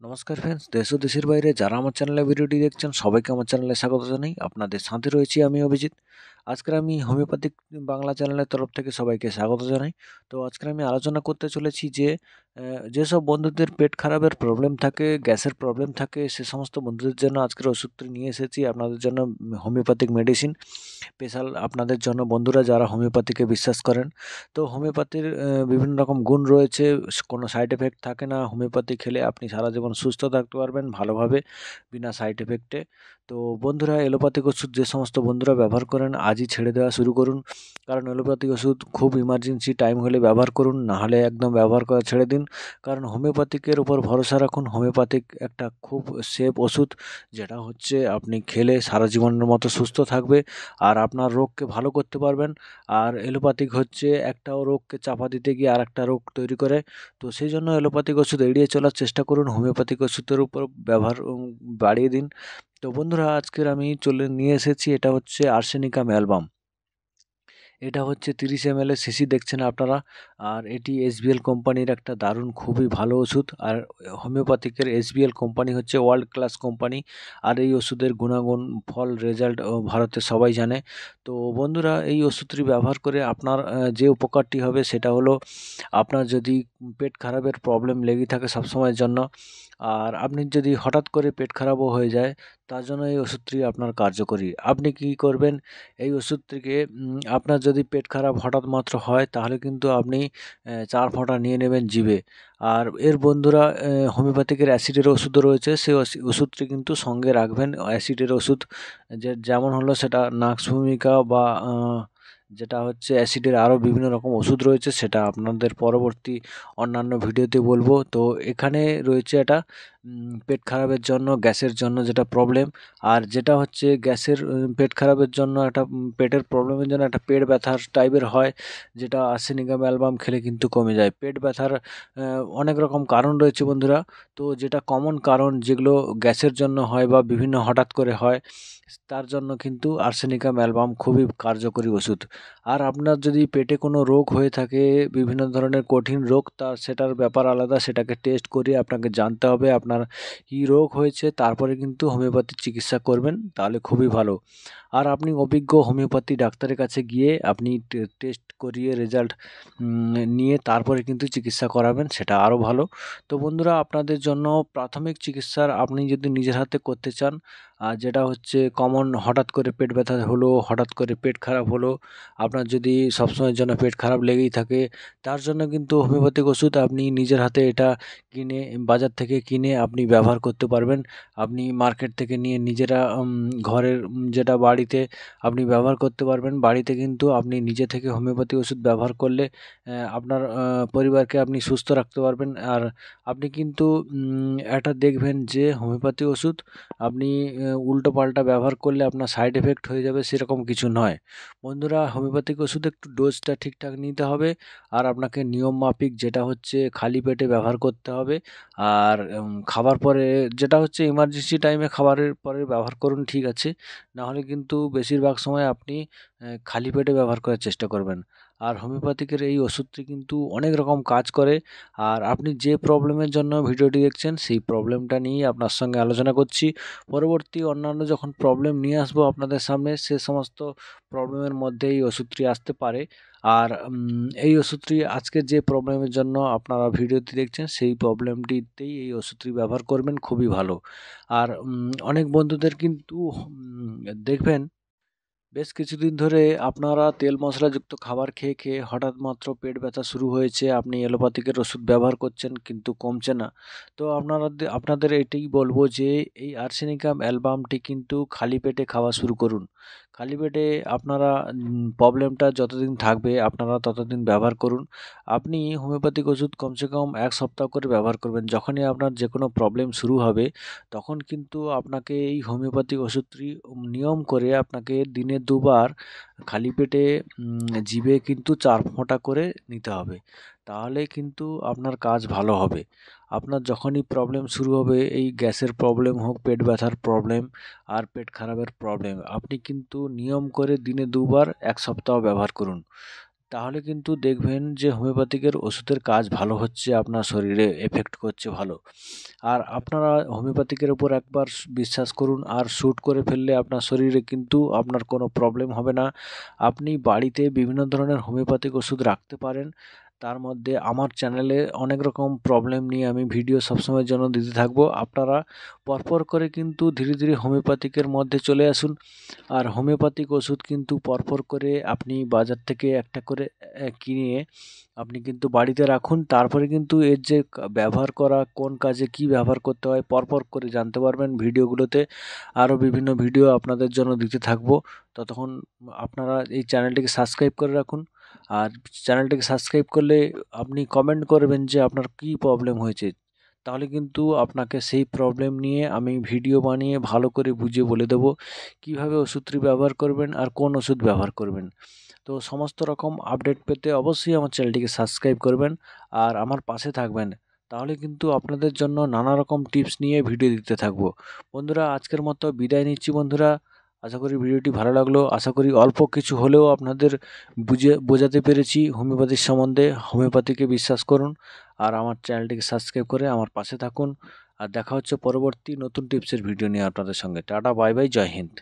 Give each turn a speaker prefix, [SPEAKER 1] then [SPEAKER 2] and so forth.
[SPEAKER 1] নমস্কার ফ্রেন্ডস, দেশ ও দেশের বাইরে যারা আমার চ্যানেলে ভিডিওটি দেখছেন সবাইকে আমার চ্যানেলে স্বাগত জানাই। আপনাদের সাথে রয়েছি আমি অভিজিৎ। আজকের আমি হোমিওপ্যাথিক বাংলা চ্যানেলের তরফ থেকে সবাইকে স্বাগত জানাই। তো আজকের আমি আলোচনা করতে চলেছি যে যেসব বন্ধুদের পেট খারাপের প্রবলেম থাকে, গ্যাসের প্রবলেম থাকে, সে সমস্ত বন্ধুদের জন্য আজকের ওষুধটি নিয়ে এসেছি আপনাদের জন্য। হোমিওপ্যাথিক মেডিসিন স্পেশাল আপনাদের জন্য, বন্ধুরা যারা হোমিওপ্যাথিকে বিশ্বাস করেন। তো হোমিওপ্যাথির বিভিন্ন রকম গুণ রয়েছে, কোনো সাইড এফেক্ট থাকে না। হোমিওপ্যাথি খেলে আপনি সারা জীবন সুস্থ থাকতে পারবেন ভালোভাবে, বিনা সাইড এফেক্টে। তো বন্ধুরা, এলোপ্যাথিক ওষুধ যে সমস্ত বন্ধুরা ব্যবহার করেন আজই ছেড়ে দেওয়া শুরু করুন, কারণ এলোপ্যাথিক ওষুধ খুব ইমার্জেন্সি টাইম হলে ব্যবহার করুন, নাহলে একদম ব্যবহার করা ছেড়ে দিন। কারণ হোমিওপ্যাথিকের উপর ভরসা রাখুন। হোমিওপ্যাথিক একটা খুব সেফ ওষুধ, যেটা হচ্ছে আপনি খেলে সারা জীবনের মতো সুস্থ থাকবে আর আপনার রোগকে ভালো করতে পারবেন। আর এলোপ্যাথিক হচ্ছে একটাও রোগকে চাপা দিতে গিয়ে আর একটা রোগ তৈরি করে। তো সেই জন্য এলোপ্যাথিক ওষুধ এড়িয়ে চলার চেষ্টা করুন, হোমিওপ্যাথিক ওষুধের উপর ব্যবহার বাড়িয়ে দিন। তো বন্ধুরা, আজকের আমি নিয়ে এসেছি, এটা হচ্ছে আর্সেনিকাম অ্যালবাম। এটা হচ্ছে 30 ml এর শিশি দেখছেন আপনারা। আর এটি এসবিএল কোম্পানির একটা দারুণ খুবই ভালো ওষুধ। আর হোমিওপ্যাথিকের এসবিএল কোম্পানি হচ্ছে ওয়ার্ল্ড ক্লাস কোম্পানি। আর এই ওষুধের গুণাগুণ, ফল, রেজাল্ট ভারতে সবাই জানে। তো বন্ধুরা, এই ওষুধটি ব্যবহার করে আপনার যে উপকারটি হবে সেটা হলো, আপনার যদি পেট খারাপের প্রবলেম লেগেই থাকে সবসময়ের জন্য, আর আপনি যদি হঠাৎ করে পেট খারাপও হয়ে যায়, তার জন্য এই ওষুধটি আপনার কার্যকরী। আপনি কি করবেন, এই ওষুধটিকে আপনার যদি পেট খারাপ হঠাৎ মাত্র হয়, তাহলে কিন্তু আপনি 4 ফোঁটা নিয়ে নেবেন জিভে। আর এর বন্ধুরা, হোমিওপ্যাথিকের অ্যাসিডের ওষুধও রয়েছে, সেই ওষুধটি কিন্তু সঙ্গে রাখবেন। অ্যাসিডের ওষুধ যেমন হলো সেটা নাক্স ভূমিকা বা যেটা হচ্ছে অ্যাসিডের আরও বিভিন্ন রকম ওষুধ রয়েছে, সেটা আপনাদের পরবর্তী অন্যান্য ভিডিওতে বলবো। তো এখানে রয়েছে এটা পেট খারাপের জন্য, গ্যাসের জন্য যেটা প্রবলেম। আর যেটা হচ্ছে গ্যাসের পেট খারাপের জন্য, একটা পেটের প্রবলেমের জন্য একটা পেট ব্যথার টাইপের হয়, যেটা আর্সেনিকাম অ্যালবাম খেলে কিন্তু কমে যায়। পেট ব্যথার অনেক রকম কারণ রয়েছে বন্ধুরা। তো যেটা কমন কারণ যেগুলো গ্যাসের জন্য হয় বা বিভিন্ন হঠাৎ করে হয়, তার জন্য কিন্তু আর্সেনিকাম অ্যালবাম খুবই কার্যকরী ওষুধ। আর আপনার যদি পেটে কোনো রোগ হয়ে থাকে, বিভিন্ন ধরনের কঠিন রোগ, সেটার ব্যাপার আলাদা, সেটাকে টেস্ট করিয়ে আপনাকে জানতে হবে আপনার কী রোগ হয়েছে, তারপরে কিন্তু হোমিওপ্যাথির চিকিৎসা করবেন, তাহলে খুবই ভালো। আর আপনি অভিজ্ঞ হোমিওপ্যাথি ডাক্তারের কাছে গিয়ে আপনি টেস্ট করিয়ে রেজাল্ট নিয়ে তারপরে কিন্তু চিকিৎসা করাবেন, সেটা আরও ভালো। তো বন্ধুরা, আপনাদের জন্য প্রাথমিক চিকিৎসার আপনি যদি নিজের হাতে করতে চান, আর যেটা হচ্ছে কমন, হঠাৎ করে পেট ব্যথা হলো, হঠাৎ করে পেট খারাপ হলো, আপনার যদি সবসময়ের জন্য পেট খারাপ লেগেই থাকে, তার জন্য কিন্তু হোমিওপ্যাথিক ওষুধ আপনি নিজের হাতে এটা কিনে, বাজার থেকে কিনে আপনি ব্যবহার করতে পারবেন। আপনি মার্কেট থেকে নিয়ে নিজেরা ঘরের যেটা বাড়িতে আপনি ব্যবহার করতে পারবেন। বাড়িতে কিন্তু আপনি নিজে থেকে হোমিওপ্যাথি ওষুধ ব্যবহার করলে আপনার পরিবারকে আপনি সুস্থ রাখতে পারবেন। আর আপনি কিন্তু একটা দেখবেন যে হোমিওপ্যাথি ওষুধ আপনি উল্টোপাল্টা ব্যবহার করলে আপনার সাইড এফেক্ট হয়ে যাবে, সেরকম কিছু নয়। বন্ধুরা, হোমিওপ্যাথিক ওষুধ একটু ডোজটা ঠিকঠাক নিতে হবে, আর আপনাকে নিয়ম মাফিক, যেটা হচ্ছে খালি পেটে ব্যবহার করতে হবে। আর খাবার পরে, যেটা হচ্ছে ইমার্জেন্সি টাইমে খাবারের পরে ব্যবহার করুন, ঠিক আছে। নাহলে কিন্তু বেশিরভাগ সময় আপনি খালি পেটে ব্যবহার করার চেষ্টা করবেন। আর হোমিওপ্যাথিকের এই ওষুধটি কিন্তু অনেক রকম কাজ করে। আর আপনি যে প্রবলেমের জন্য ভিডিওটি দেখছেন, সেই প্রবলেমটা নিয়েই আপনার সঙ্গে আলোচনা করছি। পরবর্তী অন্যান্য যখন প্রবলেম নিয়ে আসবো আপনাদের সামনে, সে সমস্ত প্রবলেমের মধ্যে এই ওষুধটি আসতে পারে। আর এই ওষুধটি আজকের যে প্রবলেমের জন্য আপনারা ভিডিওটি দেখছেন, সেই প্রবলেমটিতেই এই ওষুধটি ব্যবহার করবেন, খুবই ভালো। আর অনেক বন্ধুদের কিন্তু দেখবেন বেশ কিছুদিন ধরে আপনারা তেল মশলাযুক্ত খাবার খেয়ে খেয়ে হঠাৎ মাত্র পেট ব্যথা শুরু হয়েছে, আপনি এলোপ্যাথিকের ওষুধ ব্যবহার করছেন কিন্তু কমছে না। তো আপনাদের এটাই বলবো যে এই আর্সেনিকাম অ্যালবামটি কিন্তু খালি পেটে খাওয়া শুরু করুন। খালি পেটে আপনারা প্রবলেমটা যতদিন থাকবে আপনারা ততদিন ব্যবহার করুন। আপনি হোমিওপ্যাথিক ওষুধ কমসে কম 1 সপ্তাহ করে ব্যবহার করবেন। যখনই আপনার যে কোনো প্রবলেম শুরু হবে, তখন কিন্তু আপনাকে এই হোমিওপ্যাথিক ওষুধটি নিয়ম করে আপনাকে দিনে 2 বার খালি পেটে জিভে কিন্তু 4 ফোঁটা করে নিতে হবে। তাহলে কিন্তু আপনার কাজ ভালো হবে। আপনার যখনই প্রবলেম শুরু হবে, এই গ্যাসের প্রবলেম হোক, পেট ব্যথার প্রবলেম, আর পেট খারাপের প্রবলেম, আপনি কিন্তু নিয়ম করে দিনে 2 বার 1 সপ্তাহ ব্যবহার করুন। তাহলে কিন্তু দেখবেন যে হোমিওপ্যাথিকের ওষুধের কাজ ভালো হচ্ছে, আপনার শরীরে এফেক্ট করছে ভালো। আর আপনারা হোমিওপ্যাথিকের উপর একবার বিশ্বাস করুন, আর শ্যুট করে ফেললে আপনার শরীরে কিন্তু আপনার কোনো প্রবলেম হবে না। আপনি বাড়িতে বিভিন্ন ধরনের হোমিওপ্যাথিক ওষুধ রাখতে পারেন। তার মধ্যে আমার চ্যানেলে অনেক রকম প্রবলেম নিয়ে আমি ভিডিও সবসময়ের জন্য দিতে থাকবো। আপনারা পরপর করে কিন্তু ধীরে ধীরে হোমিওপ্যাথিকের মধ্যে চলে আসুন। আর হোমিওপ্যাথিক ওষুধ কিন্তু পরপর করে আপনি বাজার থেকে একটা করে কিনে আপনি কিন্তু বাড়িতে রাখুন। তারপরে কিন্তু এর যে ব্যবহার করা, কোন কাজে কি ব্যবহার করতে হয় পরপর করে জানতে পারবেন ভিডিওগুলোতে। আরও বিভিন্ন ভিডিও আপনাদের জন্য দিতে থাকবো। ততক্ষণ আপনারা এই চ্যানেলটিকে সাবস্ক্রাইব করে রাখুন। আর চ্যানেলটিকে সাবস্ক্রাইব করলে আপনি কমেন্ট করবেন যে আপনার কী প্রবলেম হয়েছে। তাহলে কিন্তু আপনাকে সেই প্রবলেম নিয়ে আমি ভিডিও বানিয়ে ভালো করে বুঝিয়ে বলে দেবো কীভাবে ওষুধটি ব্যবহার করবেন আর কোন ওষুধ ব্যবহার করবেন। তো সমস্ত রকম আপডেট পেতে অবশ্যই আমার চ্যানেলটিকে সাবস্ক্রাইব করবেন আর আমার পাশে থাকবেন। তাহলে কিন্তু আপনাদের জন্য নানা রকম টিপস নিয়ে ভিডিও দিতে থাকবো। বন্ধুরা, আজকের মতো বিদায় নিচ্ছি বন্ধুরা। আশা করি ভিডিওটি ভালো লাগলো। আশা করি অল্প কিছু হলেও আপনাদের বোঝাতে পেরেছি হোমিওপ্যাথির সম্বন্ধে। হোমিওপ্যাথিকে বিশ্বাস করুন আর আমার চ্যানেলটিকে সাবস্ক্রাইব করে আমার পাশে থাকুন। আর দেখা হচ্ছে পরবর্তী নতুন টিপসের ভিডিও নিয়ে আপনাদের সঙ্গে। টাটা, বাই বাই, জয় হিন্দ।